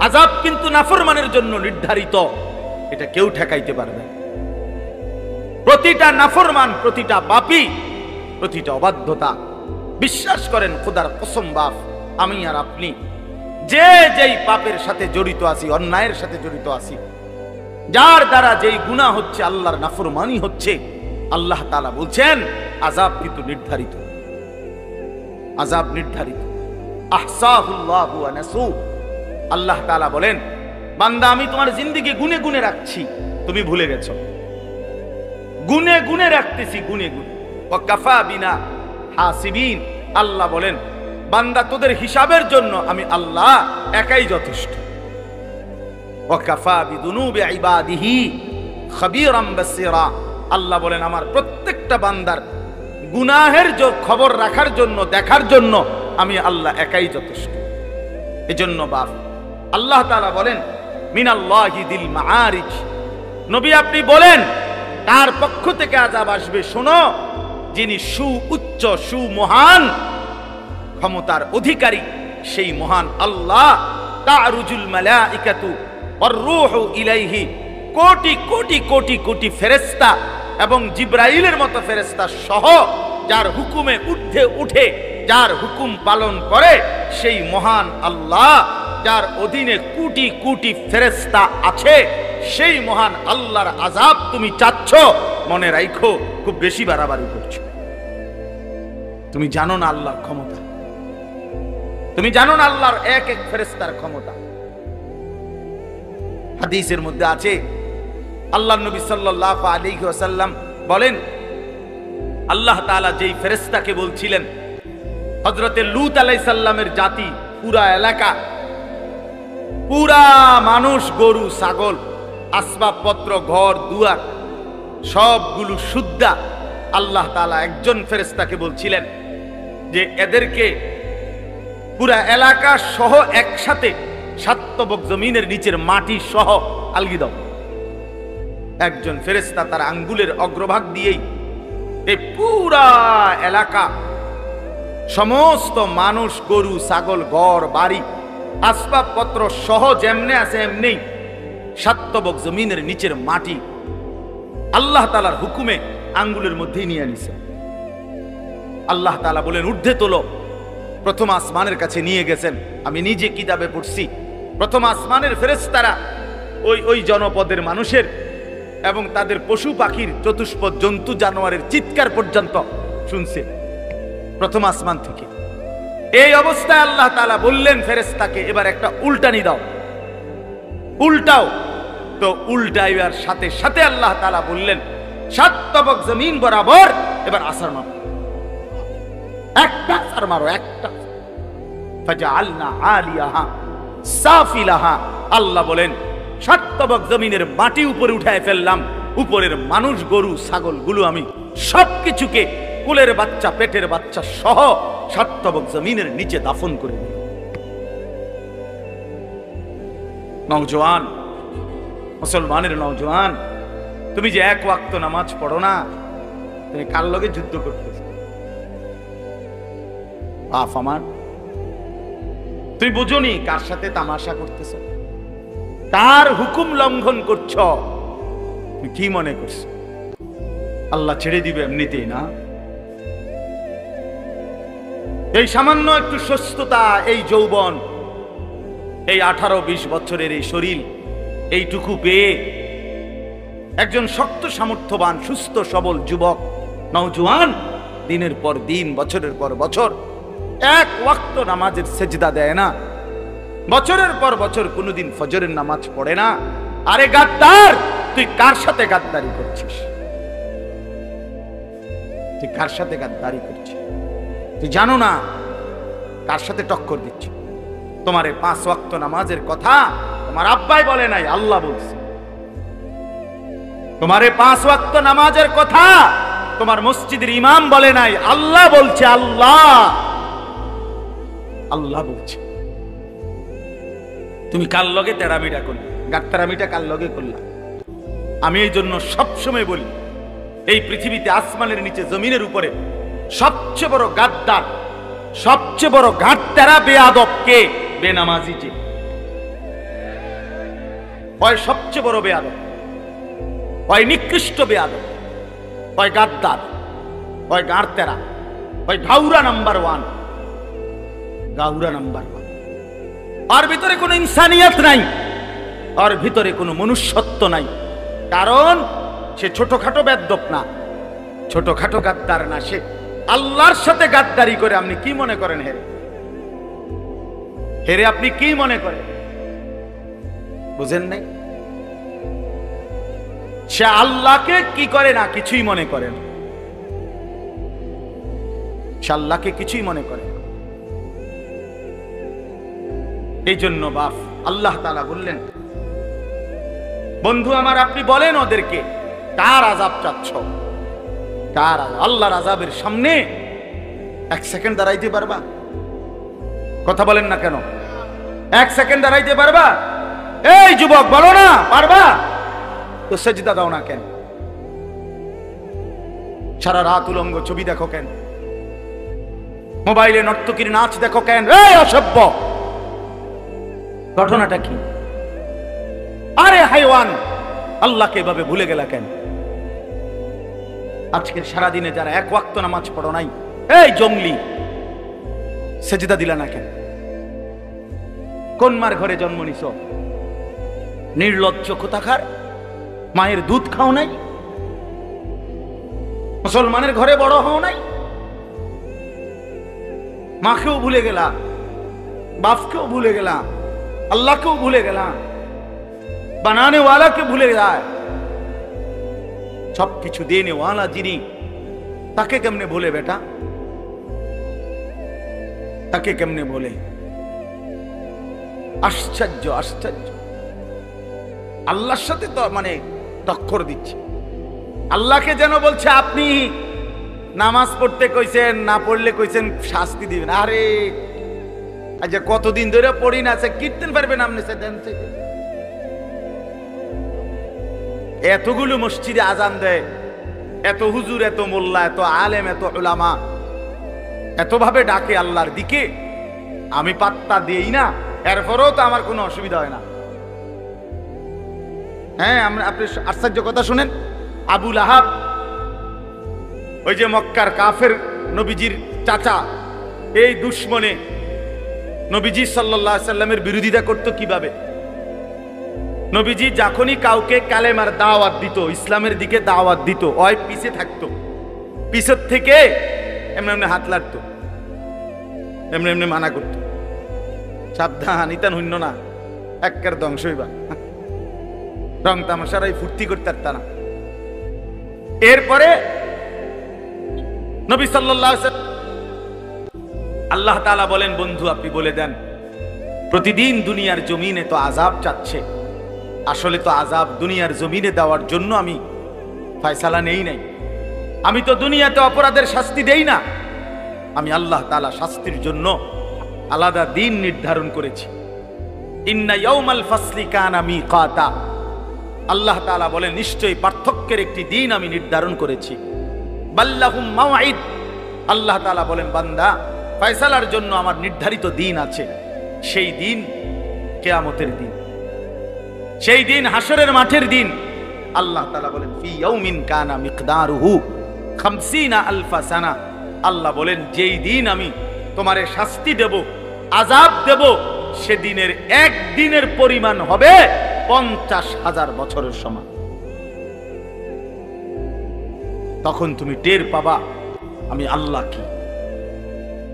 আযাব কিন্তু নাফরমানের জন্য নির্ধারিত, এটা কেউ ঠেকাইতে পারবে না। প্রতিটা নাফরমান, প্রতিটা পাপী, প্রতিটা অবাধ্যতা, বিশ্বাস করেন খোদার কসম বাপ, আমি আর আপনি যে যেই পাপের সাথে জড়িত আছি, অন্যায়ের সাথে জড়িত আছি, যার দ্বারা যেই গুনাহ হচ্ছে, আল্লাহর নাফরমানি হচ্ছে, আল্লাহ তাআলা বলছেন আযাব কিন্তু নির্ধারিত, আযাব নির্ধারিত। আহসাহুল্লাহু ওয়া নাসু, আল্লাহ তাআলা বলেন বান্দা আমি তোমার জিন্দেগি গুনে গুনে রাখছি, তুমি ভুলে গেছো, গুনে গুনে রাখতেছি, গুনে গুনে। ওয়া কাফা বিনা হাসিবিন, আল্লাহ বলেন বান্দা তোদের হিসাবের জন্য আমি আল্লাহ একাই যথেষ্ট। ওয়া কাফা বিদুনুবি ইবাদিহি খাবীরাম বাসীরা, আল্লাহ বলেন আমার প্রত্যেকটা বান্দার গুনাহের খবর রাখার জন্য, দেখার জন্য আমি আল্লাহ একাই যথেষ্ট। এজন্য বাপ আল্লাহ তাআলা বলেন মিনাল্লাহি দিল মাআরিজ, নবী আপনি বলেন তার পক্ষ থেকে আযাব আসবে, শোনো যিনি সুউচ্চ সুমহান ক্ষমতার অধিকারী, সেই মহান আল্লাহ। তারুজুল মালাইকাতু ওয়ার রূহু ইলাইহি, কোটি কোটি কোটি কোটি ফেরেশতা এবং জিবরাইলের মতো ফেরেশতা সহ যার হুকুমে ঊর্ধ্বে উঠে, যার হুকুম পালন করে সেই মহান আল্লাহ, যার অধীনে কোটি কোটি ফেরেশতা আছে, সেই মহান আল্লাহর আযাব তুমি চাচ্ছ, মনে রাখো খুব বেশি বাড়াবাড়ি করছো। তুমি জানো না আল্লাহর ক্ষমতা, তুমি জানো না আল্লাহর এক এক ফেরেশতার ক্ষমতা। হাদিসের মধ্যে আছে আল্লাহর নবী সাল্লাল্লাহু আলাইহি ওয়াসাল্লাম বলেন আল্লাহ তাআলা যেই ফেরেশতাকে বলছিলেন হযরতে লূত আলাইহিস সালামের জাতি, পুরা এলাকা, পুরা মানুষ, গরু ছাগল, আসবাবপত্র, ঘর দুয়ার সবগুলো শুদ্ধা, আল্লাহ তাআলা একজন ফেরেশতাকে বলছিলেন যে এদেরকে পুরা এলাকা সহ একসাথে সাতবক জমিনের নিচের মাটি সহ আলগি দাও। একজন ফেরেশতা তার আঙ্গুলের অগ্রভাগ দিয়েই এই পুরা এলাকা, সমস্ত মানুষ, গরু ছাগল, ঘর বাড়ি, আসবাবপত্র সহ যেমনে আছে এমনি সাতবক জমিনের নিচের মাটি আল্লাহ তাআলার হুকুমে আঙ্গুলের মধ্যেই নিয়ে নিছে। আল্লাহ তাআলা বলেন ঊর্ধ্বে তোলো। প্রথম আসমানের কাছে নিয়ে গেছেন, আমি নিজে কিতাবে পড়ছি, প্রথম আসমানের ফেরেশতারা ওই জনপদের মানুষের এবং তাদের পশু পাখির, চতুষ্পদ জন্তু জানোয়ারের চিৎকার পর্যন্ত শুনছে প্রথম আসমান থেকে। এই অবস্থায় আল্লাহ তাআলা বললেন ফেরেশতাকে এবার একটা উল্টানি দাও, উল্টাও। তো উল্টাইবার সাথে সাথে আল্লাহ তাআলা বললেন সাতবক জমিন বরাবর এবার আছাড় মারো, একটা আছাড় মারো, একটা। ফাজআলনা আলিয়াহা সাফিলাহা, আল্লাহ বলেন সাতবক জমিনের মাটি উপরে উঠায় ফেললাম, উপরের মানুষ, গরু ছাগল গুলো আমি সবকিছুকে কুলের বাচ্চা, পেটের বাচ্চা সহ সাতবক জমিনের নিচে দাফন করে দিল। নওজোয়ান, মুসলমানের নওজোয়ান, তুমি যে এক ওয়াক্ত নামাজ পড়ো না, তুমি কার লগে যুদ্ধ করতেছ? বাপ আমার, তুমি বুঝোনি কার সাথে তামাশা করতেছ, তার হুকুম লঙ্ঘন করছ। তুমি কি মনে করছো আল্লাহ ছেড়ে দিবে এমনিতেই? না, এই সামান্য একটু সুস্থতা, এই যৌবন, এই 18-20 বছরের এই শরীর, এইটুকু পেয়ে একজন শক্ত সামর্থ্যবান সুস্থ সবল যুবক নওজোয়ান দিনের পর দিন, বছরের পর বছর এক ওয়াক্ত নামাজের সেজদা দেয় না, বছরের পর বছর কোনোদিন ফজরের নামাজ পড়ে না। আরে গাদ্দার, তুই কার সাথে গাদ্দারি করছিস? তুই কার সাথে গাদ্দারি করছিস? তুই জানো না কার সাথে টক্কর দিচ্ছিস? তোমার এই 5 ওয়াক্ত নামাজের কথা তোমার আব্বাই বলে নাই, আল্লাহ বলছে। তোমার এই 5 ওয়াক্ত নামাজের কথা তোমার মসজিদের ইমাম বলে নাই, আল্লাহ বলছে। আল্লাহ আল্লাহ বলছে। তুমি কার লগে তেরামিটা করলে? গাত্তারামিটা কার লগে করলা? আমি এই জন্য সবসময় বলি, এই পৃথিবীতে আসমানের নিচে জমিনের উপরে সবচেয়ে বড় গাদ্দার, সবচেয়ে বড় গাত্তারা বেয়াদব কে? বেনামাজি। যে হয় সবচেয়ে বড় বেয়াদব, হয় নিকৃষ্ট বেয়াদব, হয় গাদ্দার, হয় গাঁড়তেরা, হয় ঘাউরা নাম্বার 1, গাউরা নাম্বার 1। আর ভিতরে কোনো ইনসানিয়ত নাই, আর ভিতরে কোনো মনুষ্যত্ব নাই। কারণ সে ছোটখাটো বেয়াদব না, ছোটখাটো গাদ্দার না, সে আল্লাহর সাথে গাদ্দারি করে। আপনি কি মনে করেন হেরে? হেরে আপনি কি মনে করেন? বুঝেন নাই? সে আল্লাহকে কি করে না, কিছুই মনে করে না। সে আল্লাহকে কিছুই মনে করে না। এই জন্য বাপ আল্লাহ তাআলা বললেন, বন্ধু আমার, আপনি বলেন ওদেরকে কার আযাব চাচ্ছ? কার আযাব? আল্লাহর আযাবের সামনে এক সেকেন্ড দাঁড়াইতে পারবা? কথা বলেন না কেন? এক সেকেন্ড দাঁড়াইতে পারবা? এই যুবক, বলো না পারবা? তো সেজদা দাও না কেন? সারা রাত উলঙ্গ ছবি দেখো কেন? মোবাইলে নর্তকীর নাচ দেখো কেন? এই অসভ্য! ঘটনাটা কি? আরে হাইওয়ান, আল্লাহকে এভাবে ভুলে গেলা কেন? আজকের সারাদিনে যারা এক ওয়াক্ত নামাজ পড়ো নাই, এই জঙ্গলি, সেজদা দিলা না কেন? কোন মার ঘরে জন্ম নিছ? নির্লজ্জ কোথাকার! মায়ের দুধ খাও নাই? মুসলমানের ঘরে বড় হও নাই? মাকেও ভুলে গেলা, বাপকেও ভুলে গেলা, আল্লাহকেও ভুলে গেলা, বানানে ওয়ালাকে ভুলে যায়। সবকিছু দেনে ওয়ালা যিনি, তাকে কেমনে বলে বেটা? তাকে কেমনে বলে? আশ্চর্য, আশ্চর্য! আল্লাহর সাথে তো মানে টক্কর দিচ্ছে। আল্লাহকে যেন বলছে আপনি নামাজ পড়তে কইছেন, না পড়লে কইছেন শাস্তি দিবেন। আরে আচ্ছা, কতদিন ধরে পড়ি না, সে কীর্তন পারবেন আপনি? এতগুলো মসজিদে আজান দেয়, এত হুজুর, এত মোল্লা, এত আলেম, এত উলামা এত ভাবে ডাকে আল্লাহর দিকে, আমি পাত্তা দেই না। এরপরেও তো আমার কোনো অসুবিধা হয় না। হ্যাঁ, আপনি আশ্চর্য কথা শুনেন। আবু লাহাব, ওই যে মক্কার কাফের নবীজির চাচা, এই দুশ্মনে নবীজি সাল্লাল্লাহু আলাইহি সাল্লামের বিরোধিতা করত কিভাবে? নবীজি যখনই কাউকে কালেমার দাওয়াত দিত, ইসলামের দিকে দাওয়াত দিত, ওই পিছে থাকতো, পিছের থেকে এমনি এমনি হাত লাগতো, এমনি এমনি মানা করতো, সাবধান, ইতান হইন্য না, একের ধ্বংস হইবা। রং তামাশারাই ফুর্তি করতে পারত না। এরপরে নবী সাল্লাল্লাহু আলাইহি ওয়াসাল্লাম, আল্লাহ তাআলা বলেন, বন্ধু আপনি বলে দেন, প্রতিদিন দুনিয়ার জমিনে তো আযাব চাচ্ছে। আসলে তো আযাব দুনিয়ার জমিনে দেওয়ার জন্য আমি ফয়সালা নেই নাই। আমি তো দুনিয়াতে অপরাধের শাস্তি দেই না। আমি আল্লাহ তাআলা শাস্তির জন্য আলাদা দিন নির্ধারণ করেছি। ইন্না ইয়াউমাল ফাসলি কানা মিকাতা। আল্লাহ তাআলা বলেন, নিশ্চয়ই পার্থক্যের একটি দিন আমি নির্ধারণ করেছি। বাল্লাহুম মাওঈদ। আল্লাহ তাআলা বলেন, বান্দা, ফয়সালার জন্য আমার নির্ধারিত দিন আছে। সেই দিন কিয়ামতের দিন, সেই দিন হাসরের মাঠের দিন। আল্লাহ তাআলা বলেন, ফি ইয়াউমিন কানা মিকদারুহু 50 আলফা সানা। আল্লাহ বলেন, যেই দিন আমি তোমারে শাস্তি দেব, আযাব দেব, সেদিনের একদিনের পরিমাণ হবে 50,000 বছরের সমান। তখন তুমি টের পাবা আমি আল্লাহ কি।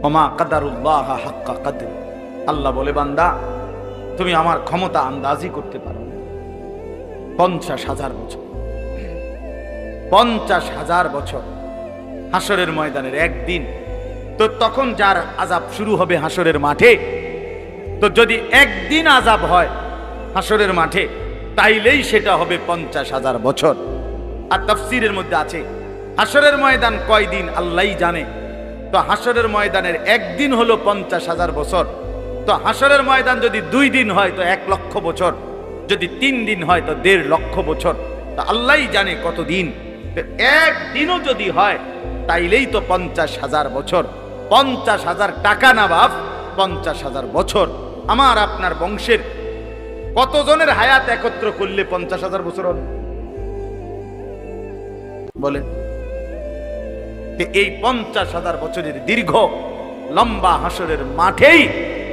ওমা কাদারুল্লাহ হাক্কা কাদর। আল্লাহ বলে, বান্দা, তুমি আমার ক্ষমতা আন্দাজি করতে পারো না। 50,000 বছর, 50,000 বছর হাসরের ময়দানের একদিন। তো তখন যার আযাব শুরু হবে হাসরের মাঠে, তো যদি একদিন আযাব হয় হাসরের মাঠে, তাইলেই সেটা হবে 50,000 বছর। আর তাফসীরের মধ্যে আছে হাসরের ময়দান কয়দিন আল্লাহই জানে। তো হাসরের ময়দানের একদিন হলো 50,000 বছর। তো হাসরের ময়দান যদি 2 দিন হয় তো 1 লক্ষ বছর, যদি 3 দিন হয় তো 1.5 লক্ষ বছর। তো আল্লাহই জানে কত দিন। একদিনও যদি হয় তাইলেই তো 50,000 বছর। 50,000 টাকা না বাপ, 50,000 বছর। আমার আপনার বংশের কতজনের হায়াত একত্র করলে 50,000 বছর হবে বলেন? এই 50,000 বছরের দীর্ঘ লম্বা হাসরের মাঠেই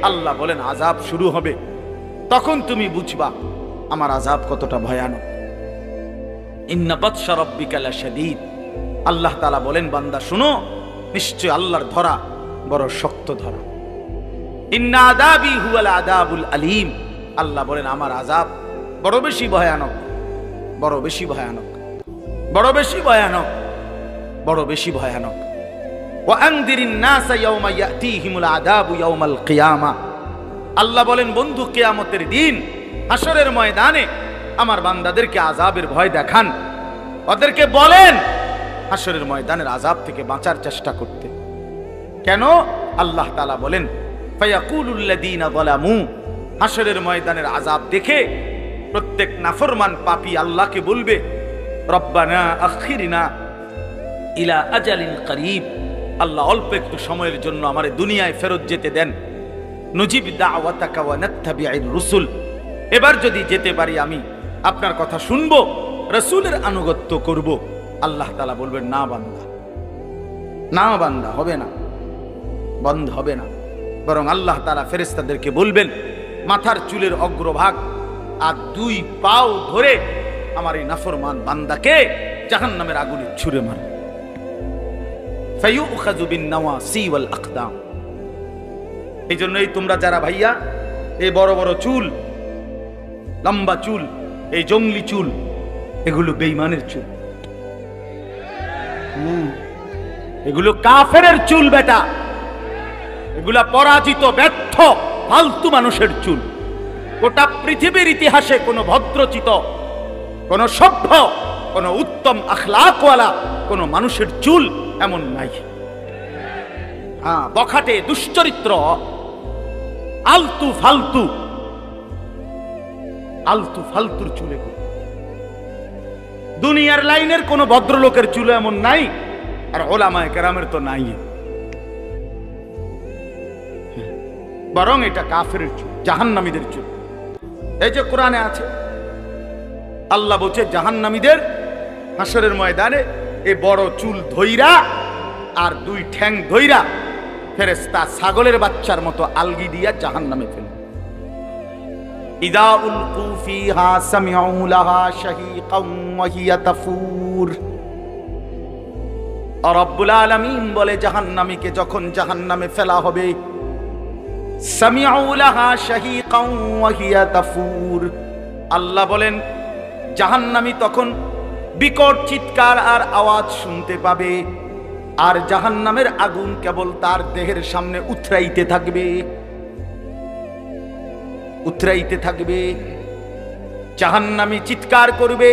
আল্লাহ বলেন আযাব শুরু হবে। তখন তুমি বুঝবা আমার আযাব কতটা ভয়ানক। ইন্না বাতশা রাব্বিকা লাশাদীদ। আল্লাহ তাআলা বলেন বান্দা শুনো, নিশ্চয় আল্লাহর ধরা বড় শক্ত ধরা। ইন্না আযাবি হুয়াল আযাবুল আলীম। আল্লাহ বলেন আমার আযাব বড় বেশি ভয়ানক, বড় বেশি ভয়ানক, বড় বেশি ভয়ানক, বড় বেশি ভয়ানক। ওয়া আনদিরিন নাসা ইয়াওমা ইয়াতিহিমুল আযাবু ইয়াওমাল কিয়ামা। আল্লাহ বলেন বন্ধু কিয়ামতের দিন হাসরের ময়দানে আমার বান্দাদেরকে আযাবের ভয় দেখান, ওদেরকে বলেন হাসরের ময়দানের আযাব থেকে বাঁচার চেষ্টা করতে। কেন? আল্লাহ তাআলা বলেন ফায়াকুলুল লাযীনা যালামু। হাসরের ময়দানের আযাব দেখে প্রত্যেক নাফরমান পাপী আল্লাহকে বলবে রব্বানা আখিরনা ইলা আজালিন করিব। আল্লাহ অল্প একটু সময়ের জন্য আমারে দুনিয়ায় ফেরত যেতে দেন। নুজিব দাওয়াতাকা ওয়া নাত্তাবিউর রুসুল। এবার যদি যেতে পারি আমি আপনার কথা শুনবো, রাসূলের আনুগত্য করব। আল্লাহ তাআলা বলবেন না বান্দা, না বান্দা, হবে না, বন্ধ হবে না। বরং আল্লাহ তাআলা ফেরেশতাদেরকে বলবেন মাথার চুলের অগ্রভাগ আর 2 পাও ধরে আমার এই নাফরমান বান্দাকে জাহান্নামের আগুনে ছুঁড়ে মার। ফায়ুখাযু বিন নাওয়াসি ওয়াল আকদাম। এই জন্যই তোমরা যারা ভাইয়া এই বড় বড় চুল, লম্বা চুল, এই জঙ্গলি চুল, এগুলো বেঈমানের চুল, এগুলো কাফেরের চুল বেটা, এগুলা পরাজিত ব্যর্থ ফালতু মানুষের চুল। গোটা পৃথিবীর ইতিহাসে কোনো ভদ্রচিত, কোনো সভ্য, কোনো উত্তম আখলাকওয়ালা কোনো মানুষের চুল এমন নাই। হ্যাঁ, বখাটে, দুশ্চরিত্র, আলতু ফালতু, আলতু ফালতুর চুলে। দুনিয়ার লাইনের কোন ভদ্রলোকের চুল এমন নাই, আর ওলামায়ে কেরামের তো নাই। বরং এটা কাফেরের চুল, জাহান্নামীদের চুল। এই যে কোরআনে আছে, আল্লাহ বলছে জাহান্নামীদের হাসরের ময়দানে এই বড় চুল ধইরা আর 2 ঠ্যাং ধইরা ফেরেশতা ছাগলের বাচ্চার মতো আলগি দিয়া জাহান্নামে ফেলে। ইদা উলকু ফিহা সামিউ লাহা শাহীকাম ওয়া হিয়া তাফুর। রব্বুল আলামিন বলে জাহান্নামীকে যখন জাহান্নামে ফেলা হবে, সামিউ লাহা শাহীকাম ওয়া হিয়া তাফুর। আল্লাহ বলেন জাহান্নামী তখন বিকট চিৎকার আর আওয়াজ শুনতে পাবে, আর জাহান্নামের আগুন কেবল তার দেহের সামনে উথরাইতে থাকবে, উথরাইতে থাকবে। জাহান্নামী চিৎকার করবে।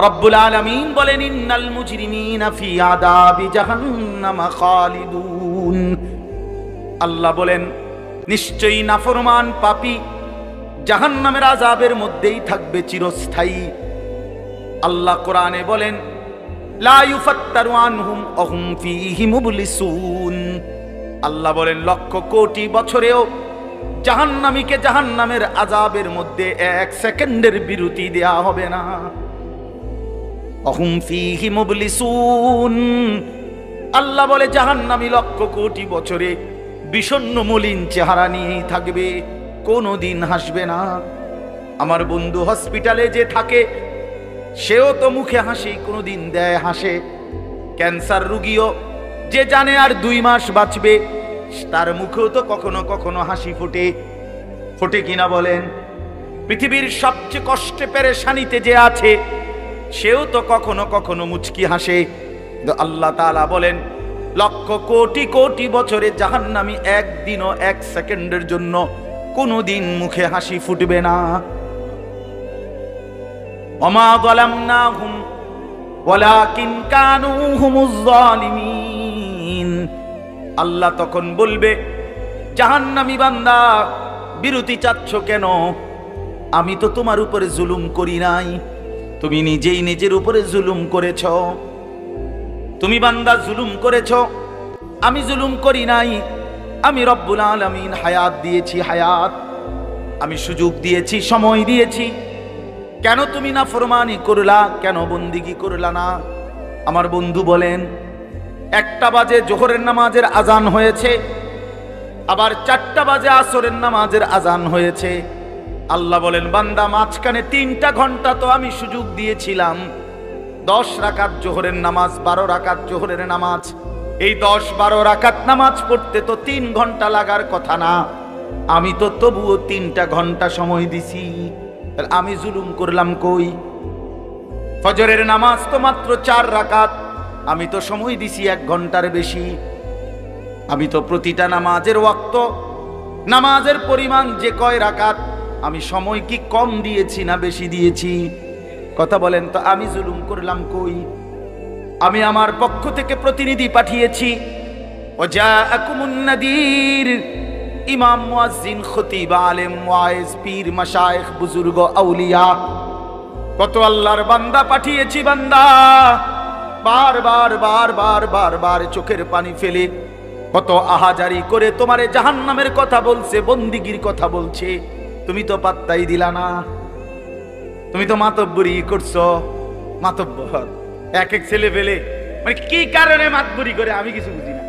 রব্বুল আলামিন বলেন ইন্নাল মুজরিমিনা ফি আযাবি জাহান্নাম খালিদুন। আল্লাহ বলেন নিশ্চয়ই নাফরমান পাপী জাহান্নামের আযাবের মধ্যেই থাকবে চিরস্থায়ী। আল্লাহ কোরআনে বলেন লা ইউফাত্তারু আনহুম ওয়া হুম ফীহি মুবলিসুন। আল্লাহ বলেন লক্ষ কোটি বছরেও জাহান্নামীকে জাহান্নামের আযাবের মধ্যে 1 সেকেন্ডের বিরতি দেয়া হবে না। ওয়া হুম ফীহি মুবলিসুন। আল্লাহ বলে জাহান্নামী লক্ষ কোটি বছরে বিষণ্ণ মলিন চেহারা নিয়েই থাকবে, কোনোদিন হাসবে না। আমার বন্ধু হসপিটালে যে থাকে সেও তো মুখে হাসি কোনোদিন দেয়, হাসে। ক্যান্সার রোগীও যে জানে আর 2 মাস বাঁচবে, তার মুখেও তো কখনো কখনো হাসি ফোটে, ফোটে কিনা বলেন? পৃথিবীর সবচেয়ে কষ্টে পেরেশানিতে যে আছে সেও তো কখনো কখনো মুচকি হাসে। আল্লাহ তাআলা বলেন লক্ষ কোটি কোটি বছরে জাহান্নামী একদিনও 1 সেকেন্ডের জন্য কোনোদিন মুখে হাসি ফুটবে না। ওমা যালামনাহুম ওয়ালাকিন কানু হুমুজ জালিমিন। আল্লাহ তখন বলবে জাহান্নামী বান্দা বিরতি চাচ্ছ কেন? আমি তো তোমার উপরে জুলুম করি নাই, তুমি নিজেই নিজের উপরে জুলুম করেছ। তুমি বান্দা জুলুম করেছ, আমি জুলুম করি নাই। আমি রব্বুল আলামিন হায়াত দিয়েছি, হায়াত। আমি সুযোগ দিয়েছি, সময় দিয়েছি, কেন তুমি নাফরমানি করলা, কেন বন্দিগি করলা না? আমার বন্ধু বলেন 1টা বাজে জোহরের নামাজের আজান হয়েছে, আবার 4টা বাজে আসরের নামাজের আজান হয়েছে। আল্লাহ বলেন বান্দা মাঝখানে 3টা ঘন্টা তো আমি সুযোগ দিয়েছিলাম, 10 রাকাত জোহরের নামাজ, 12 রাকাত জোহরের নামাজ। এই 10-12 রাকাত নামাজ পড়তে তো 3 ঘন্টা লাগার কথা না, আমি তো তবুও 3টা ঘন্টা সময় দিছি। আমি জুলুম করলাম কই? ফজরের নামাজ তো মাত্র 4 রাকাত, আমি তো সময় দিছি 1 ঘন্টার বেশি। আমি তো প্রতিটা নামাজের ওয়াক্ত, নামাজের পরিমাণ যে কয় রাকাত, আমি সময় কি কম দিয়েছি না বেশি দিয়েছি? কথা বলেন তো, আমি জুলুম করলাম কই? আমি আমার পক্ষ থেকে প্রতিনিধি পাঠিয়েছি। ওয়াজাআকুমুন নাদির, ইমাম, মুয়াজ্জিন, খতিব, আলেম, ওয়াইজ, পীর, মাশায়েখ, বুজুর্গ, আউলিয়া, কত আল্লাহর বান্দা পাঠিয়েছি। বান্দা বারবার বারবার বারবার চোখের পানি ফেলে কত আহাজারি করে তোমারে জাহান্নামের কথা বলছে, বন্দিগির কথা বলছে, তুমি তো পাত্তাই দিলা না। তুমি তো মাতব্বরি করছো। মাতব্বর এক ছেলে ফেলে মানে কি কারণে মাতব্বরি করে আমি কিছু বুঝি না।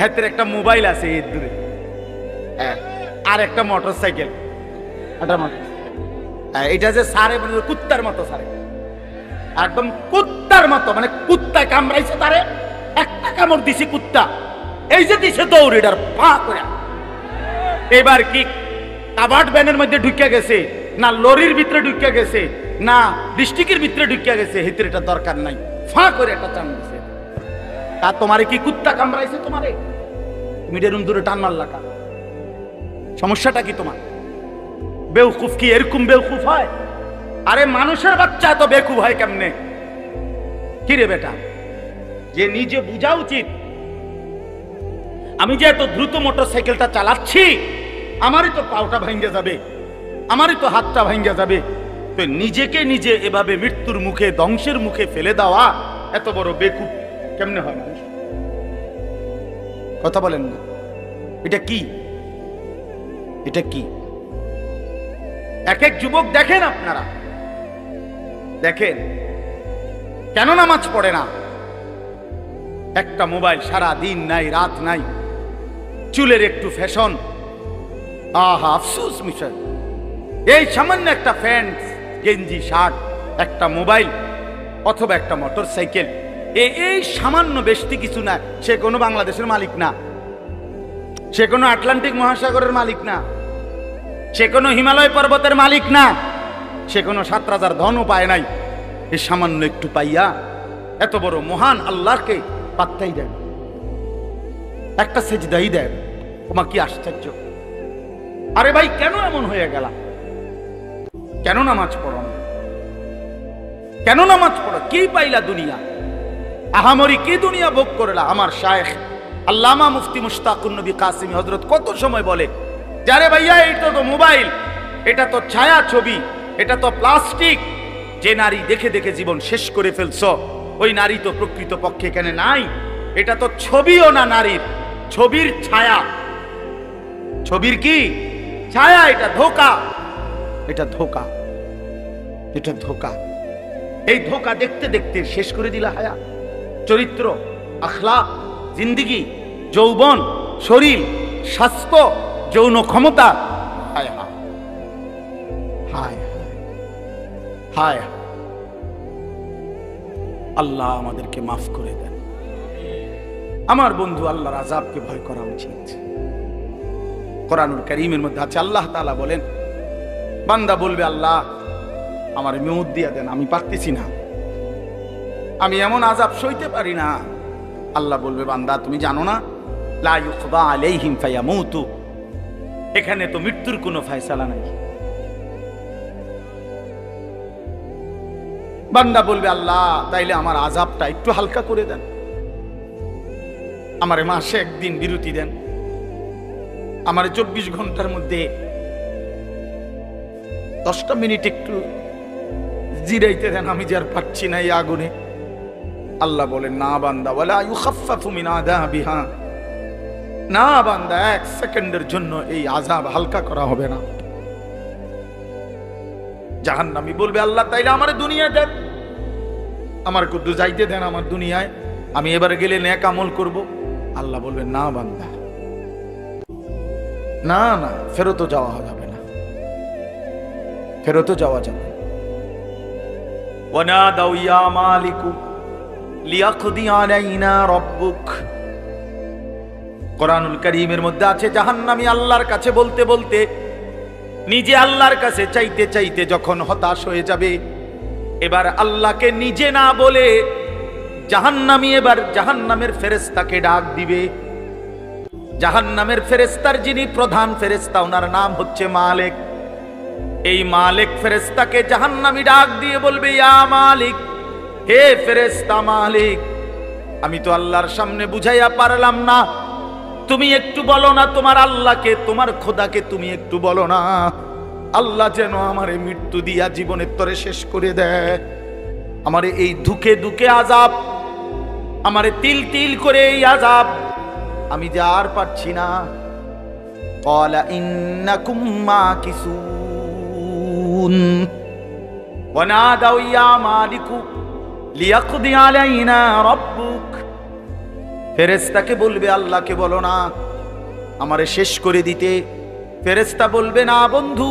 হাতের একটা মোবাইল আছে এর দূরে, আর একটা মোটর সাইকেল, এটা যে সারে মানে কুত্তার মতো সারে, একদম কুত্তার মতো, মানে কুত্তায় কামড়াইছে তারে, একটা কামড় দিছি কুত্তা, এই যে দিছে দৌড়, এটার পা করে এবার কি কাবার্ড ব্যানের মধ্যে ঢুকিয়া গেছে, না লরির ভিতরে ঢুকিয়া গেছে, না ডিস্ট্রিক্টের ভিতরে ঢুকিয়া গেছে, হিতের এটা দরকার নাই, ফা করে একটা টান দিছে। তা তোমারে কি কুত্তা কামড়াইছে? তোমারে মিডেরুম দূরে টান মারলা কা? সমস্যাটা কি তোমার? বেউকুফ কি এরকম বেউকুফ হয়? আরে মানুষের বাচ্চা তো বেকুফ হয় কেমনে? কি রে বেটা, যে নিজে বুঝা উচিত। আমি যে এত দ্রুত মোটর সাইকেলটা চালাচ্ছি, আমারই তো পাওটা ভাঙ্গে যাবে, আমারই তো হাতটা ভাঙ্গে যাবে। তো নিজেকে নিজে এভাবে মৃত্যুর মুখে, ধ্বংসের মুখে ফেলে দেওয়া এত বড় বেকুফ কেমনে হয় মানুষ? কথা বলেন না, এটা কি? এটা কি? এক এক যুবক দেখেন, আপনারা দেখেন কেন নামাজ পড়ে না? একটা মোবাইল, সারা দিন নাই রাত নাই, চুলের একটু ফ্যাশন, আহা আফসোস মিশন। এই সামান্য একটা প্যান্ট, গেঞ্জি, শার্ট, একটা মোবাইল অথবা একটা মোটর সাইকেল, এই সামান্য বেশি কিছু না। সে কোনো বাংলাদেশের মালিক না, সে কোনো আটলান্টিক মহাসাগরের মালিক না, সে কোনো হিমালয় পর্বতের মালিক না, সে কোনো 7,000 ধনও পায় নাই। এই সামান্য একটু পাইয়া এত বড় মহান আল্লাহকে পাত্তাই দেন, একটা সেজদাই দেন। তোমার কি আশ্চর্য! আরে ভাই, কেন এমন হয়ে গেল? কেন নামাজ পড়ো না? কেন নামাজ পড়ো? কি পাইলা দুনিয়া? আহামরি কি দুনিয়া ভোগ করলা? আমার শায়েখ আল্লামা মুফতি মুশতাকুন নবী কাসিমি হযরত কত সময় বলে, যারে ভাইয়া এটা তো মোবাইল, এটা তো ছায়া ছবি, এটা তো প্লাস্টিক। যে নারী দেখে দেখে জীবন শেষ করে ফেলছো, ওই নারী তো প্রকৃত পক্ষে এখানে নাই। এটা তো ছবিও না নারীর, ছবির ছায়া। ছবির কি ছায়া? এটা ধোঁকা, এটা ধোঁকা, এটা ধোঁকা। এই ধোঁকা দেখতে দেখতে শেষ করে দিলা হায়া, চরিত্র, আখলাক, জিন্দিগি, যৌবন, শরীর, স্বাস্থ্য, যৌন ক্ষমতা। হায় হায় হায় হায়, আল্লাহ আমাদেরকে মাফ করে দেন। আমার বন্ধু, আল্লাহর আযাবকে ভয় করা উচিত। কোরআনুল কারীমের মধ্যে আছে, আল্লাহ তাআলা বলেন, বান্দা বলবে আল্লাহ আমার মেউত দিয়া দেন, আমি পারতেছি না, আমি এমন আযাব সইতে পারি না। আল্লাহ বলবে, বান্দা তুমি জানো না, লা ইউকদা আলাইহিম ফায়ামুতু, এখানে তো মৃত্যুর কোনো ফয়সালা নাই। বান্দা বলবে আল্লাহ তাইলে আমার আযাবটা একটু হালকা করে দেন, আমারে মাসে একদিন বিরতি দেন, আমারে 24 ঘন্টার মধ্যে 10টা মিনিট একটু জিরাইতে দেন, আমি যে আর পারছি না এই আগুনে। আল্লাহ বলেন, না বান্দা, ওয়ালা ইউখাফফাফু মিন আযাবিহা, না বান্দা, 1 সেকেন্ডের জন্য এই আযাব হালকা করা হবে না। জাহান্নামী বলবে, আল্লাহ তাইলে আমার দুনিয়া দেন, আমার কুদ্দু যাইতে দেন আমার দুনিয়ায়, আমি এবারে গেলে নেক আমল করব। আল্লাহ বলবে, না বান্দা, না না, ফেরত যাওয়া যাবে না, ফেরত যাওয়া যাবে না। ওয়ানাদাউ ইয়া মালিকু লিয়াকদি আলাইনা রাব্বুক। কোরআনুল কারীমের মধ্যে আছে, জাহান্নামী আল্লাহর কাছে বলতে বলতে, নিজে আল্লাহর কাছে চাইতে চাইতে যখন হতাশ হয়ে যাবে, এবার আল্লাহকে নিজে না বলে জাহান্নামী এবার জাহান্নামের ফেরেশতাকে ডাক দিবে। জাহান্নামের ফেরেশতার যিনি প্রধান ফেরেশতা, ওনার নাম হচ্ছে মালিক। এই মালিক ফেরেশতাকে জাহান্নামী ডাক দিয়ে বলবে, ইয়া মালিক, হে ফেরেশতা মালিক, আমি তো আল্লাহর সামনে বুঝাইয়া পারলাম না, তুমি একটু বলো না তোমার আল্লাহকে, তোমার খোদাকে তুমি একটু বলো না, আল্লাহ যেন আমারে মৃত্যু দিয়া জীবনের তরে শেষ করে দেয়। আমারে এই দুঃখে দুঃখে আযাব, আমারে তিল তিল করে এই আযাব আমি যে আর পারছি না। ক্বালা ইন্নাকুম মাকিসুন ওয়া নাদাউ ইয়া মালিকু লিয়াকদি আলাইনা রাব্বুক। ফেরেশতাকে বলবে, আল্লাহকে বলো না আমারে শেষ করে দিতে। ফেরেশতা বলবে, না বন্ধু,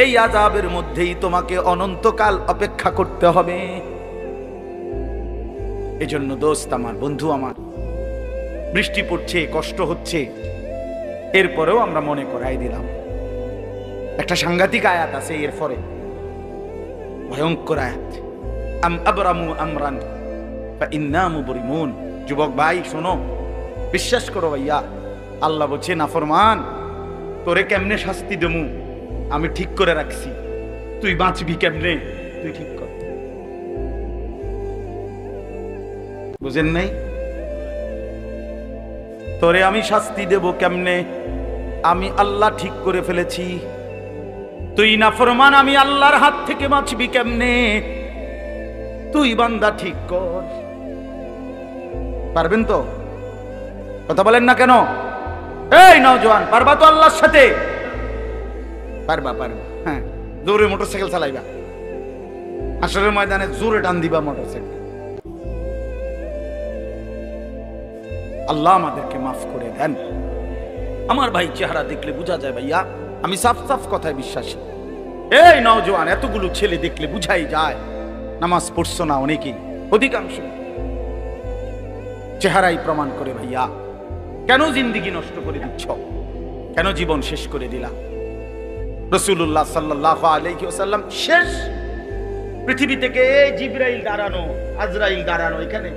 এই আযাবের মধ্যেই তোমাকে অনন্তকাল অপেক্ষা করতে হবে। এজন্য দোস্ত আমার, বন্ধু আমার, বৃষ্টি পড়ছে, কষ্ট হচ্ছে, এরপরেও আমরা মনে করাই দিলাম। একটা সাংঘাতিক আয়াত আছে এরপরে, ভয়ঙ্কর আয়াত, আম আবরামু আমরান ফাইন্না মুবরিমুন। যুবক ভাই শোনো, বিশ্বাস করো ভাইয়া, আল্লাহ বলছে, নাফরমান, তোরে কেমনে শাস্তি দেবো আমি ঠিক করে রাখছি, তুই বাঁচবি কেমনে তুই ঠিক কর। বুঝেন নাই? তোরে আমি শাস্তি দেব কেমনে, আমি আল্লাহ ঠিক করে ফেলেছি। তুই নাফরমান, আমি আল্লাহর হাত থেকে বাঁচবি কেমনে, তুই বান্দা ঠিক কর। পারবেন তো? কথা বলেন না কেন? এই নওজোয়ান, পারবা তো আল্লাহর সাথে? পারবা, পারবা। হ্যাঁ, জোরে মোটরসাইকেল চালাইবা, হাসরের ময়দানে জোরে টান দিবা মোটরসাইকেল। আল্লাহ আমাদেরকে মাফ করে দেন। আমার ভাই চেহারা দেখলে বোঝা যায় ভাইয়া, আমি সাফ সাফ কথায় বিশ্বাসী। এই নওজোয়ান, এতগুলো ছেলে দেখলে বুঝাই যায় নামাজ পড়ছো না অনেকেই, অধিকাংশ। চেহারাই প্রমাণ করে ভাইয়া, কেন জিন্দেগি নষ্ট করে দিচ্ছ, কেন জীবন শেষ করে দিলা? রাসূলুল্লাহ সাল্লাল্লাহু আলাইহি ওয়াসাল্লাম শেষ পৃথিবী থেকে জিবরাইল দাঁড়ানো, আজরাইল দাঁড়ানো, এখানে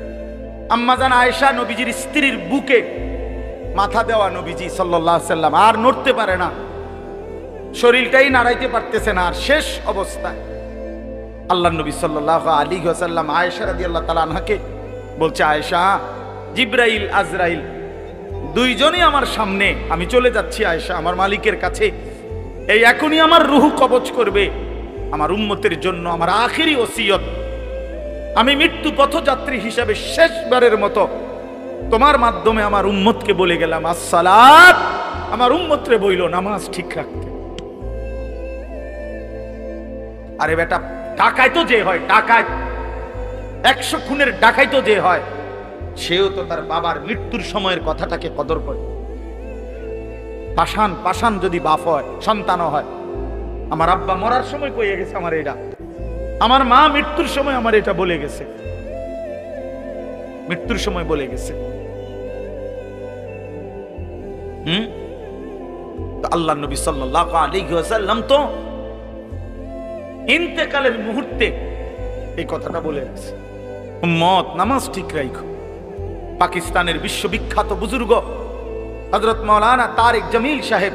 আম্মাজান আয়েশা নবীজির স্ত্রীর বুকে মাথা দেওয়া নবীজি সাল্লাল্লাহু আলাইহি ওয়াসাল্লাম আর নড়তে পারে না, শরীরটাই নাড়াইতে পারতেছে না, আর শেষ অবস্থায় আল্লাহর নবী সাল্লাল্লাহু আলাইহি ওয়াসাল্লাম আয়েশা রাদিয়াল্লাহু তাআলা আনহাকে বলছে, আয়েশা, জিবরাইল আজরাইল দুইজনই আমার সামনে, আমি চলে যাচ্ছি আয়েশা আমার মালিকের কাছে, এই এখনই আমার রূহ কবজ করবে। আমার উম্মতের জন্য আমার আখিরি ওসিয়ত, আমি মৃত্যু পথযাত্রী হিসাবে শেষবারের মতো তোমার মাধ্যমে আমার উম্মতকে বলে গেলাম, আসসালাত, আমার উম্মতরে বইল নামাজ ঠিক রাখতে। আরে বেটা, ডাকাই তো যে হয়, ডাকাই 100 খুনের ডাকাই তো যে হয়, সেও তো তার বাবার মৃত্যুর সময়ের কথাটাকে কদর করে। পাষাণ পাষাণ যদি বাপ হয়, সন্তানও হয়। আমার আব্বা মরার সময় কইয়ে গেছে আমার এটা, আমার মা মৃত্যুর সময় আমার এটা বলে গেছে, মৃত্যুর সময় বলে গেছে। তো আল্লাহ নবী সাল্লাল্লাহু আলাইহি ওয়াসাল্লাম তো ইন্তেকালের মুহূর্তে এই কথাটা বলে গেছে, উম্মত নামাজ ঠিক রাখো। পাকিস্তানের বিশ্ববিখ্যাত বুজুর্গ হযরত মাওলানা তারেক জামিল সাহেব,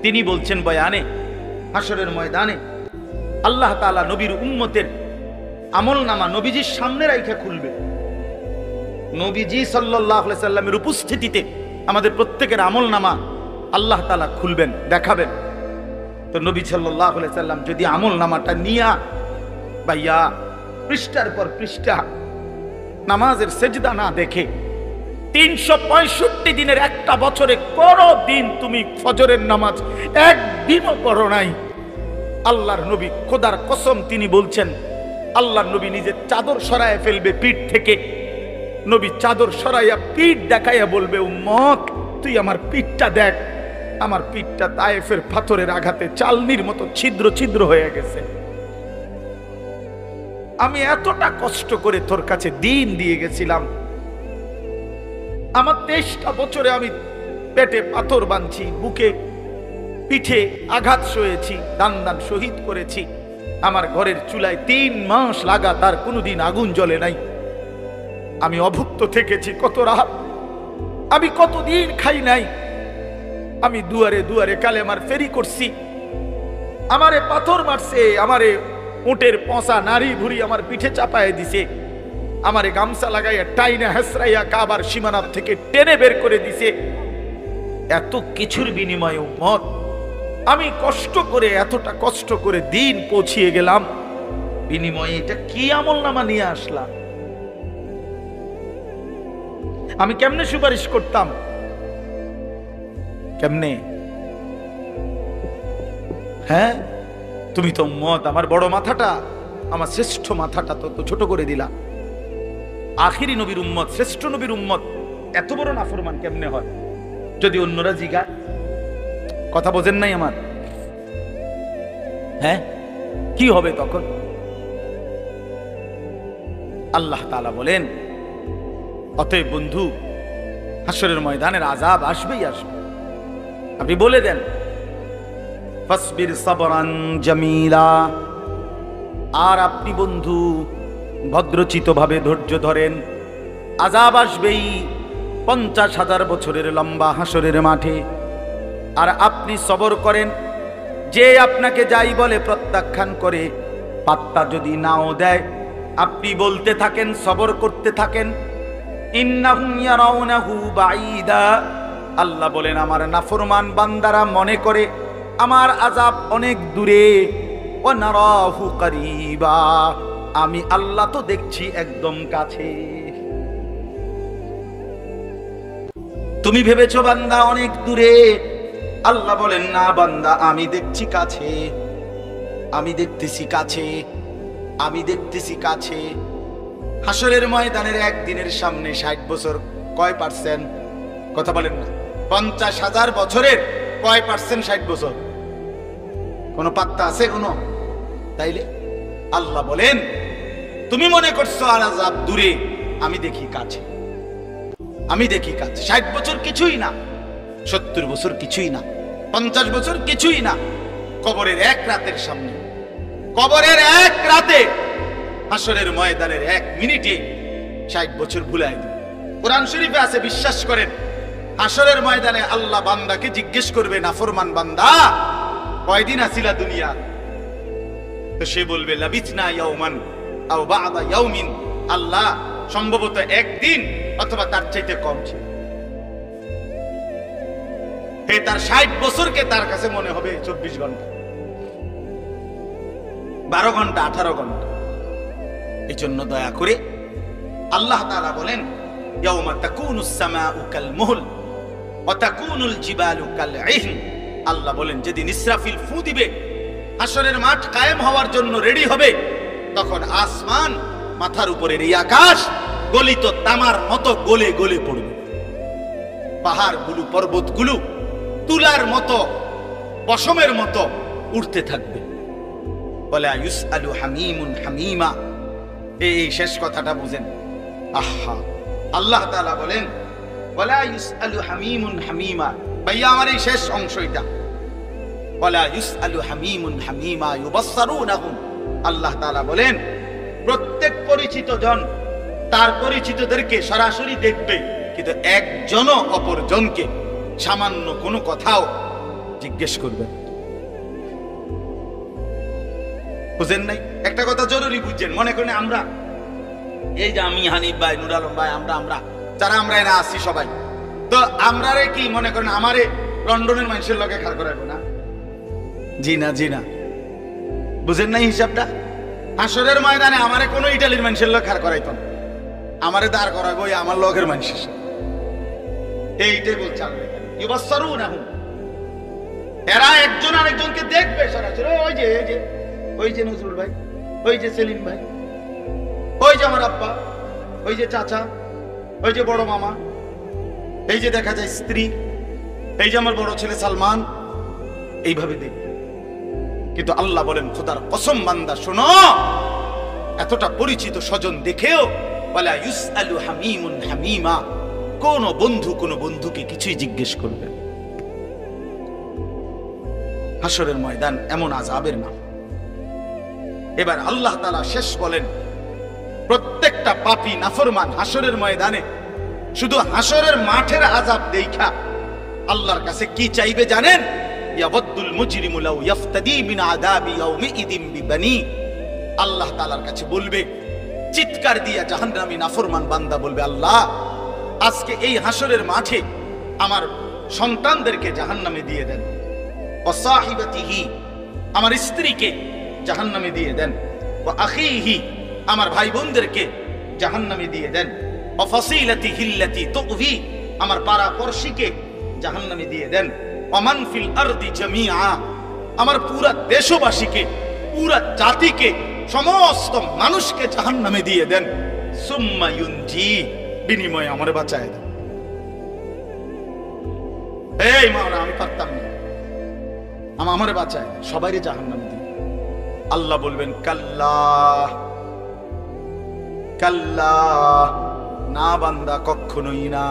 তিনি বলছেন বয়ানে, হাসরের ময়দানে আল্লাহ তাআলা নবীর উম্মতের আমলনামা নবীজির সামনে রাইখা খুলবে। নবীজি সাল্লাল্লাহু আলাইহি সাল্লামের উপস্থিতিতে আমাদের প্রত্যেকের আমলনামা আল্লাহ তাআলা খুলবেন, দেখাবেন। তো নবী সাল্লাল্লাহু আলাইহি সাল্লাম যদি আমলনামাটা নিয়া ভাইয়া পৃষ্ঠার পর পৃষ্ঠা নামাজের সেজদা না দেখে, 365 দিনের একটা বছরে কোনো দিন তুমি ফজরের নামাজ একদিনও পড়ো নাই, আল্লাহর নবী খোদার কসম তিনি বলছেন, আল্লাহর নবী নিজের চাদর সরাইয়া ফেলবে পিঠ থেকে। নবী চাদর সরাইয়া পিঠ দেখাইয়া বলবে, উম্মত তুই আমার পিঠটা দেখ, আমার পিঠটা তায়েফের পাথরের আঘাতে চালনির মতো ছিদ্র ছিদ্র হয়ে গেছে। আমি এতটা কষ্ট করে তোর কাছে দিন দিয়ে গেছিলাম, আমার 23টা বছরে আমি পেটে পাথর বাঁধছি, বুকে পিঠে আঘাত সয়েছি, দান দান শহীদ করেছি, আমার ঘরের চুলায় 3 মাস লাগাতার কোনোদিন আগুন জ্বলে নাই, আমি অভুক্ত থেকেছি কত রাত, আমি কতদিন খাই নাই, আমি দুয়ারে দুয়ারে কালেমার ফেরি করছি, আমারে পাথর মারছে, আমারে উটের পচা নারী ভুরি আমার পিঠে চাপায় দিছে, আমারে গামছা লাগাইয়া টাইনা হেসরাইয়া কাবার সীমানা থেকে টেনে বের করে দিছে। এত কিছুর বিনিময়ে উম্মত আমি কষ্ট করে, এতটা কষ্ট করে দিন পৌঁছিয়ে গেলাম, বিনিময়ে এটা কি আমলনামা নিয়ে আসলাম? আমি কেমনে সুপারিশ করতাম? কেমনে? হ্যাঁ, তুমি তো উম্মত আমার বড় মাথাটা, আমার শ্রেষ্ঠ মাথাটা তো ছোট করে দিলা। আখিরি নবীর উম্মত, শ্রেষ্ঠ নবীর উম্মত এত বড় নাফরমান কেমনে হয়? যদি অন্যরা জিগায়, কথা বোঝেন নাই আমার? হ্যাঁ, কি হবে তখন? আল্লাহ তাআলা বলেন, অতএব বন্ধু হাসরের ময়দানের আযাব আসবেই আসবে। আপনি বলে দেন, ফাসবির সাবরান জামিলা, আর আপনি বন্ধু ভদ্রচিতভাবে ধৈর্য ধরেন, আযাব আসবেই 50,000 বছরের লম্বা হাসরের মাঠে। আর আপনি সবর করেন, যে আপনাকে যাই বলে প্রত্যাখ্যান করে, পাত্তা যদি নাও দেয়, আপনি বলতে থাকেন, সবর করতে থাকেন। ইন্নাহুম ইয়ারাউনাহু বাঈদা, আল্লাহ বলেন আমার নাফরমান বান্দারা মনে করে আমার আযাব অনেক দূরে, ওয়া নারাহু কারীবা, আমি আল্লাহ তো দেখছি একদম কাছে। তুমি ভেবেছো বান্দা অনেক দূরে, আল্লাহ বলেন না বান্দা আমি দেখছি কাছে, আমি দেখতেছি কাছে, আমি দেখতেছি কাছে। হাসরের ময়দানের একদিনের সামনে 60 বছর কয় পার্সেন্ট? কথা বলেন না। 50,000 বছরের কয় পার্সেন্ট 60 বছর? কোনো পাত্তা আছে কোনো? তাইলে আল্লাহ বলেন তুমি মনে করছো আর আযাব দূরে, আমি দেখি কাছে, আমি দেখি কাছে। 60 বছর কিছুই না, 70 বছর কিছুই না, 50 বছর কিছুই না। কবরের এক রাতের সামনে, কবরের এক রাতে, হাসরের ময়দানের 1 মিনিটে 60 বছর ভুলাই দিবে। কোরআন শরীফে আছে, বিশ্বাস করেন, হাসরের ময়দানে আল্লাহ বান্দাকে জিজ্ঞেস করবে, নাফরমান বান্দা কয়দিন আছিলা দুনিয়া? তো সে বলবে লাবিসনা ইয়াওমান আও বা'দা ইয়াওমিন, আল্লাহ সম্ভবত একদিন অথবা তার চাইতে কম ছিল। হে, তার 60 বছরকে তার কাছে মনে হবে 24 ঘন্টা, 12 ঘন্টা, 18 ঘন্টা। এই জন্য দয়া করে আল্লাহ তাআলা বলেন, ইয়াওমা তাকুনুস সামাউ কাল মুহল ওয়া তাকুনুল জিবালু কাল ইহন। আল্লাহ বলেন যেদিন ইসরাফিল ফু দিবে, হাসরের মাঠ কায়েম হওয়ার জন্য রেডি হবে, তখন আসমান, মাথার উপরের এই আকাশ গলিত তামার মতো গলে গলে পড়বে। পাহাড়গুলো, পর্বতগুলো তুলার মতো, পশমের মতো উঠতে থাকবে। বলে ইউসআলু হামিমুন হামিমা। এই শেষ কথাটা বুঝেন। আহা, আল্লাহ তাআলা বলেন ওয়ালা ইউসআলু হামিমুন হামিমা। ভাইয়া আমার এই শেষ অংশ এটা, ওয়ালা ইউসআলু হামিমুন হামিমা ইউবাসসারুনাহুম। আল্লাহ তাআলা বলেন প্রত্যেক পরিচিত জন তার পরিচিতদেরকে সরাসরি দেখবে, কিন্তু একজনও অপরজনকে সামান্য কোনো কথাও জিজ্ঞেস করবে। বুঝেন নাই? একটা কথা জরুরি বুঝছেন। মনে করেন আমরা এই যে আমি, হানিফ ভাই, নুর আলম ভাই, আমরা যারা আমরা এনে আসি সবাই, তো আমরা কি মনে করেন আমারে লন্ডনের মানুষের লগে খাড় করাইবো না? জি না, জি না। বুঝেন নাই হিসাবটা? হাসরের ময়দানে আমারে কোনো ইটালির মানুষের লগে খাড় করাইতো না, আমারে দাঁড় করাইবো আমার লগের মানুষের সাথে। এইটাই বলছে আল্লাহ। এরা একজন আরেকজনকে দেখবে সরাসরি। ওই যে নজরুল ভাই, ওই যে সেলিম ভাই, ওই যে আমার আব্বা, ওই যে চাচা, ওই যে বড় মামা, এই যে দেখা যায় স্ত্রী, এই যে আমার বড় ছেলে সালমান, এইভাবে দেখবে। কিন্তু আল্লাহ বলেন খোদার কসম বান্দা শোনো, এতটা পরিচিত স্বজন দেখেও ওয়ালা ইউসআলু হামিমুন হামিমা, কোন বন্ধু কোন বন্ধুকে কিছুই জিজ্ঞেস করবে। হাসরের ময়দান এমন আযাবের নাম। এবার আল্লাহ তাআলা শেষ বলেন, প্রত্যেকটা পাপী নাফরমান হাসরের ময়দানে শুধু হাসরের মাঠের আযাব দেখা আল্লাহর কাছে কি চাইবে জানেন? ইয়াবদুল মুজরিমু লাউ ইফতাদি মিন আযাবি ইয়াউমিইদিন বিবানি। আল্লাহ তাআলার কাছে বলবে, চিৎকার দিয়া জাহান্নামী নাফরমান বান্দা বলবে, আল্লাহ আজকে এই হাসরের মাঠে আমার সন্তানদেরকে জাহান্নামে দিয়ে দেন, ওয়া সাহিবাতিহি আমার স্ত্রীকে জাহান্নামে দিয়ে দেন, ওয়া আখিহি আমার ভাই বোনদেরকে জাহান্নামে দিয়ে দেন, ওয়া ফাসিলাতিহি আল্লাতী তুযি আমার পাড়াপড়শিকে জাহান্নামে দিয়ে দেন, ওয়া মান ফিল আরদি জামিআ আমার পুরা দেশবাসীকে, পুরা জাতিকে, সমস্ত মানুষকে জাহান্নামে দিয়ে দেন। সুম্মা ইউনজি বিনিময়ে আমারে বাঁচায় দেন। এই মাওলা আমি পারতাম না, আমারে বাঁচায়, সবাইরে জাহান্নামে দিন। আল্লাহ বলবেন কাল্লা কাল্লা, না বান্দা কখনোই না।